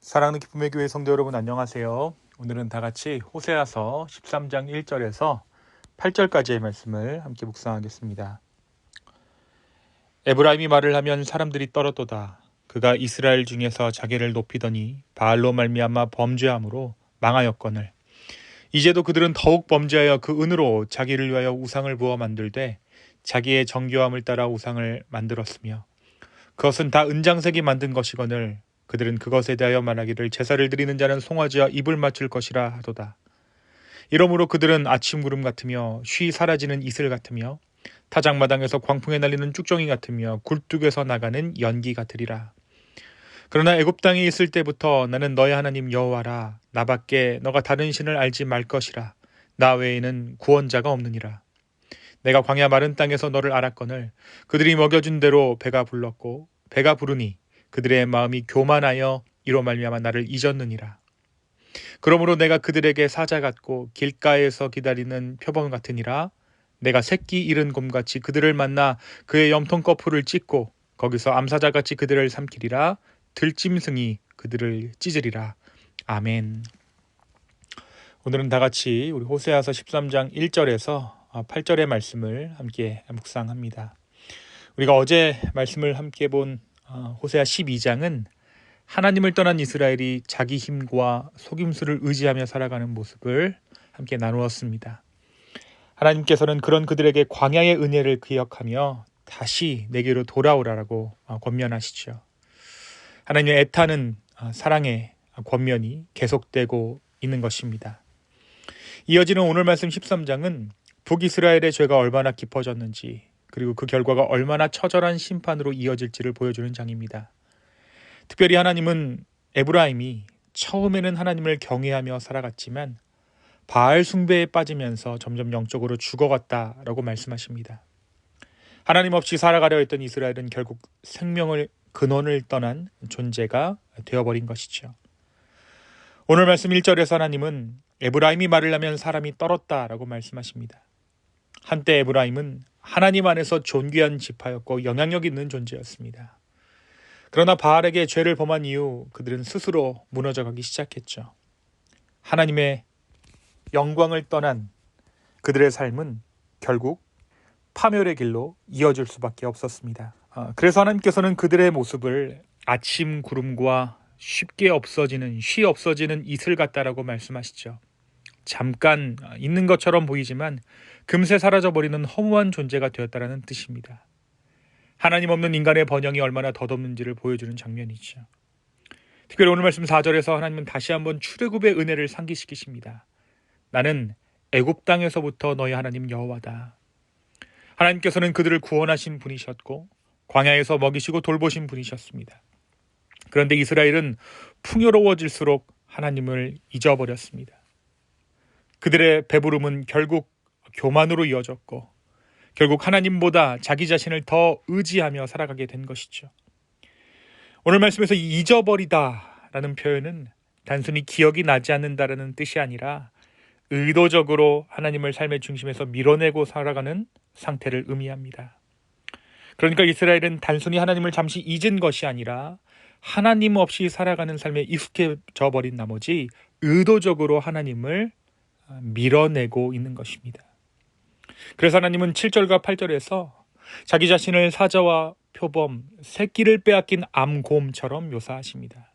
사랑하는 기쁨의 교회 성도 여러분 안녕하세요. 오늘은 다 같이 호세아서 13장 1절에서 8절까지의 말씀을 함께 묵상하겠습니다. 에브라임이 말을 하면 사람들이 떨었도다. 그가 이스라엘 중에서 자기를 높이더니 바알로 말미암아 범죄함으로 망하였거늘. 이제도 그들은 더욱 범죄하여 그 은으로 자기를 위하여 우상을 부어 만들되 자기의 정교함을 따라 우상을 만들었으며 그것은 다 은장색이 만든 것이거늘 그들은 그것에 대하여 말하기를 제사를 드리는 자는 송아지와 입을 맞출 것이라 하도다. 이러므로 그들은 아침 구름 같으며 쉬 사라지는 이슬 같으며 타작마당에서 광풍에 날리는 쭉정이 같으며 굴뚝에서 나가는 연기 같으리라. 그러나 애굽 땅에 있을 때부터 나는 너의 하나님 여호와라. 나밖에 너가 다른 신을 알지 말 것이라. 나 외에는 구원자가 없느니라. 내가 광야 마른 땅에서 너를 알았거늘 그들이 먹여준 대로 배가 불렀고 배가 부르니 그들의 마음이 교만하여 이로 말미암아 나를 잊었느니라. 그러므로 내가 그들에게 사자 같고 길가에서 기다리는 표범 같으니라. 내가 새끼 잃은 곰같이 그들을 만나 그의 염통 거풀을 찢고 거기서 암사자같이 그들을 삼키리라. 들짐승이 그들을 찢으리라. 아멘. 오늘은 다 같이 우리 호세아서 13장 1절에서 8절의 말씀을 함께 묵상합니다. 우리가 어제 말씀을 함께 본 호세아 12장은 하나님을 떠난 이스라엘이 자기 힘과 속임수를 의지하며 살아가는 모습을 함께 나누었습니다. 하나님께서는 그런 그들에게 광야의 은혜를 기억하며 다시 내게로 돌아오라라고 권면하시죠. 하나님의 애타는 사랑의 권면이 계속되고 있는 것입니다. 이어지는 오늘 말씀 13장은 북이스라엘의 죄가 얼마나 깊어졌는지 그리고 그 결과가 얼마나 처절한 심판으로 이어질지를 보여주는 장입니다. 특별히 하나님은 에브라임이 처음에는 하나님을 경외하며 살아갔지만 바알 숭배에 빠지면서 점점 영적으로 죽어갔다라고 말씀하십니다. 하나님 없이 살아가려 했던 이스라엘은 결국 생명을 근원을 떠난 존재가 되어버린 것이죠. 오늘 말씀 1절에서 하나님은 에브라임이 말을 하면 사람이 떨었다라고 말씀하십니다. 한때 에브라임은 하나님 안에서 존귀한 지파였고 영향력 있는 존재였습니다. 그러나 바알에게 죄를 범한 이후 그들은 스스로 무너져가기 시작했죠. 하나님의 영광을 떠난 그들의 삶은 결국 파멸의 길로 이어질 수밖에 없었습니다. 그래서 하나님께서는 그들의 모습을 아침 구름과 쉽게 없어지는 쉬 없어지는 이슬 같다라고 말씀하시죠. 잠깐 있는 것처럼 보이지만 금세 사라져버리는 허무한 존재가 되었다라는 뜻입니다. 하나님 없는 인간의 번영이 얼마나 덧없는지를 보여주는 장면이죠. 특별히 오늘 말씀 4절에서 하나님은 다시 한번 출애굽의 은혜를 상기시키십니다. 나는 애굽 땅에서부터 너희 하나님 여호와다. 하나님께서는 그들을 구원하신 분이셨고 광야에서 먹이시고 돌보신 분이셨습니다. 그런데 이스라엘은 풍요로워질수록 하나님을 잊어버렸습니다. 그들의 배부름은 결국 교만으로 이어졌고 결국 하나님보다 자기 자신을 더 의지하며 살아가게 된 것이죠. 오늘 말씀에서 잊어버리다라는 표현은 단순히 기억이 나지 않는다라는 뜻이 아니라 의도적으로 하나님을 삶의 중심에서 밀어내고 살아가는 상태를 의미합니다. 그러니까 이스라엘은 단순히 하나님을 잠시 잊은 것이 아니라 하나님 없이 살아가는 삶에 익숙해져 버린 나머지 의도적으로 하나님을 밀어내고 있는 것입니다. 그래서 하나님은 7절과 8절에서 자기 자신을 사자와 표범, 새끼를 빼앗긴 암곰처럼 묘사하십니다.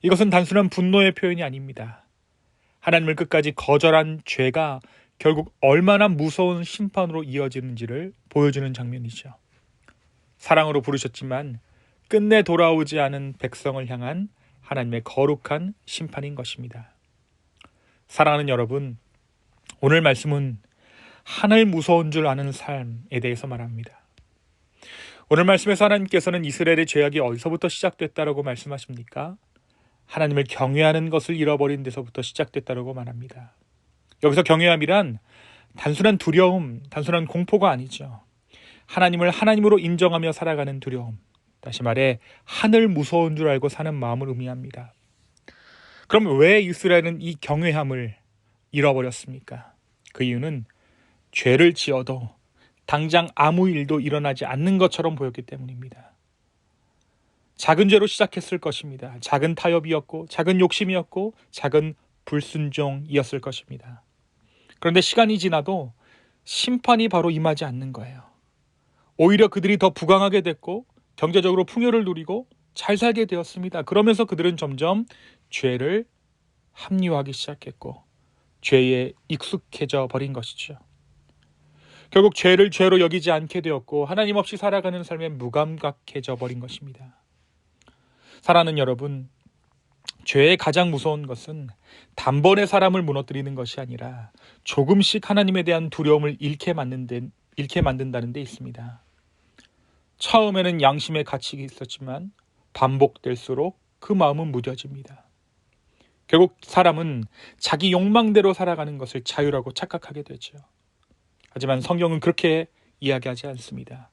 이것은 단순한 분노의 표현이 아닙니다. 하나님을 끝까지 거절한 죄가 결국 얼마나 무서운 심판으로 이어지는지를 보여주는 장면이죠. 사랑으로 부르셨지만 끝내 돌아오지 않은 백성을 향한 하나님의 거룩한 심판인 것입니다. 사랑하는 여러분, 오늘 말씀은 하늘 무서운 줄 아는 삶에 대해서 말합니다. 오늘 말씀에서 하나님께서는 이스라엘의 죄악이 어디서부터 시작됐다라고 말씀하십니까? 하나님을 경외하는 것을 잃어버린 데서부터 시작됐다라고 말합니다. 여기서 경외함이란 단순한 두려움, 단순한 공포가 아니죠. 하나님을 하나님으로 인정하며 살아가는 두려움, 다시 말해 하늘 무서운 줄 알고 사는 마음을 의미합니다. 그럼 왜 이스라엘은 이 경외함을 잃어버렸습니까? 그 이유는 죄를 지어도 당장 아무 일도 일어나지 않는 것처럼 보였기 때문입니다. 작은 죄로 시작했을 것입니다. 작은 타협이었고 작은 욕심이었고 작은 불순종이었을 것입니다. 그런데 시간이 지나도 심판이 바로 임하지 않는 거예요. 오히려 그들이 더 부강하게 됐고 경제적으로 풍요를 누리고 잘 살게 되었습니다. 그러면서 그들은 점점 죄를 합리화하기 시작했고 죄에 익숙해져 버린 것이죠. 결국 죄를 죄로 여기지 않게 되었고 하나님 없이 살아가는 삶에 무감각해져 버린 것입니다. 사랑하는 여러분, 죄의 가장 무서운 것은 단번에 사람을 무너뜨리는 것이 아니라 조금씩 하나님에 대한 두려움을 잃게 만든다는 데 있습니다. 처음에는 양심의 가치가 있었지만 반복될수록 그 마음은 무뎌집니다. 결국 사람은 자기 욕망대로 살아가는 것을 자유라고 착각하게 되죠. 하지만 성경은 그렇게 이야기하지 않습니다.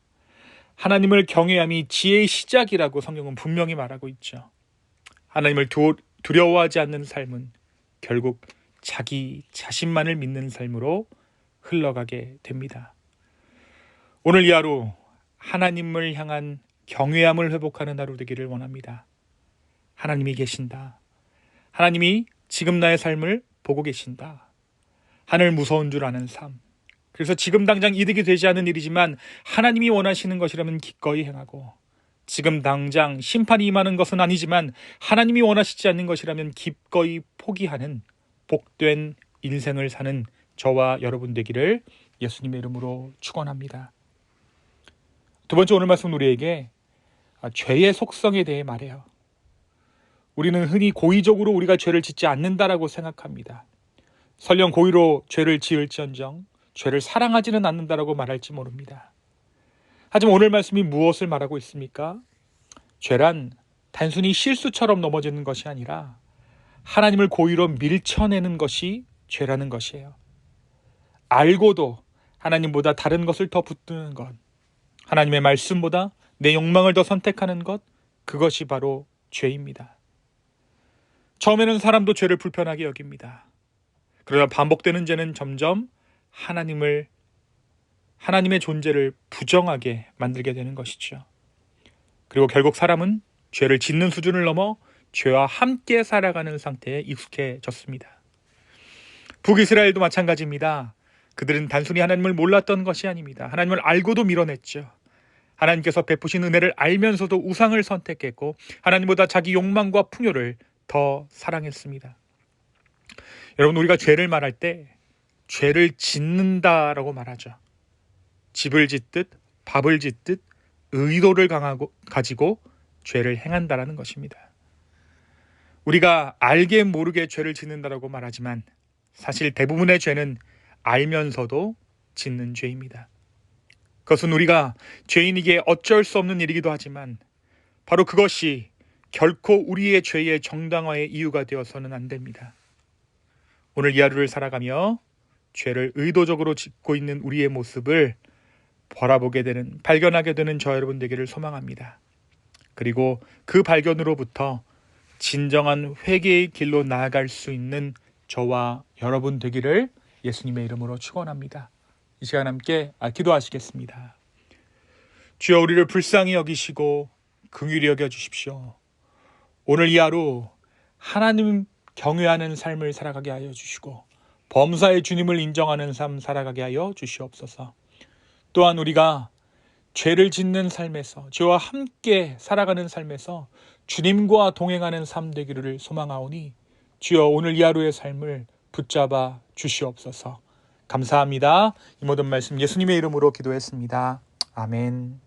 하나님을 경외함이 지혜의 시작이라고 성경은 분명히 말하고 있죠. 하나님을 두려워하지 않는 삶은 결국 자기 자신만을 믿는 삶으로 흘러가게 됩니다. 오늘 이 하루 하나님을 향한 경외함을 회복하는 하루 되기를 원합니다. 하나님이 계신다. 하나님이 지금 나의 삶을 보고 계신다. 하늘 무서운 줄 아는 삶. 그래서 지금 당장 이득이 되지 않은 일이지만 하나님이 원하시는 것이라면 기꺼이 행하고, 지금 당장 심판이 임하는 것은 아니지만 하나님이 원하시지 않는 것이라면 기꺼이 포기하는 복된 인생을 사는 저와 여러분 되기를 예수님의 이름으로 축원합니다. 두 번째, 오늘 말씀 우리에게 죄의 속성에 대해 말해요. 우리는 흔히 고의적으로 우리가 죄를 짓지 않는다라고 생각합니다. 설령 고의로 죄를 지을지언정 죄를 사랑하지는 않는다라고 말할지 모릅니다. 하지만 오늘 말씀이 무엇을 말하고 있습니까? 죄란 단순히 실수처럼 넘어지는 것이 아니라 하나님을 고의로 밀쳐내는 것이 죄라는 것이에요. 알고도 하나님보다 다른 것을 더 붙드는 것, 하나님의 말씀보다 내 욕망을 더 선택하는 것, 그것이 바로 죄입니다. 처음에는 사람도 죄를 불편하게 여깁니다. 그러나 반복되는 죄는 점점 하나님의 존재를 부정하게 만들게 되는 것이죠. 그리고 결국 사람은 죄를 짓는 수준을 넘어 죄와 함께 살아가는 상태에 익숙해졌습니다. 북이스라엘도 마찬가지입니다. 그들은 단순히 하나님을 몰랐던 것이 아닙니다. 하나님을 알고도 밀어냈죠. 하나님께서 베푸신 은혜를 알면서도 우상을 선택했고 하나님보다 자기 욕망과 풍요를 더 사랑했습니다. 여러분, 우리가 죄를 말할 때 죄를 짓는다라고 말하죠. 집을 짓듯 밥을 짓듯 의도를 가지고 죄를 행한다라는 것입니다. 우리가 알게 모르게 죄를 짓는다라고 말하지만 사실 대부분의 죄는 알면서도 짓는 죄입니다. 그것은 우리가 죄인에게 어쩔 수 없는 일이기도 하지만 바로 그것이 결코 우리의 죄의 정당화의 이유가 되어서는 안 됩니다. 오늘 이 하루를 살아가며 죄를 의도적으로 짓고 있는 우리의 모습을 발견하게 되는 저 여러분 되기를 소망합니다. 그리고 그 발견으로부터 진정한 회개의 길로 나아갈 수 있는 저와 여러분 되기를 예수님의 이름으로 축원합니다. 이 시간 함께 기도하시겠습니다. 주여, 우리를 불쌍히 여기시고 긍휼히 여겨주십시오. 오늘 이 하루 하나님 경외하는 삶을 살아가게 하여 주시고 범사의 주님을 인정하는 삶 살아가게 하여 주시옵소서. 또한 우리가 죄를 짓는 삶에서, 죄와 함께 살아가는 삶에서 주님과 동행하는 삶 되기를 소망하오니 주여, 오늘 이 하루의 삶을 붙잡아 주시옵소서. 감사합니다. 이 모든 말씀 예수님의 이름으로 기도했습니다. 아멘.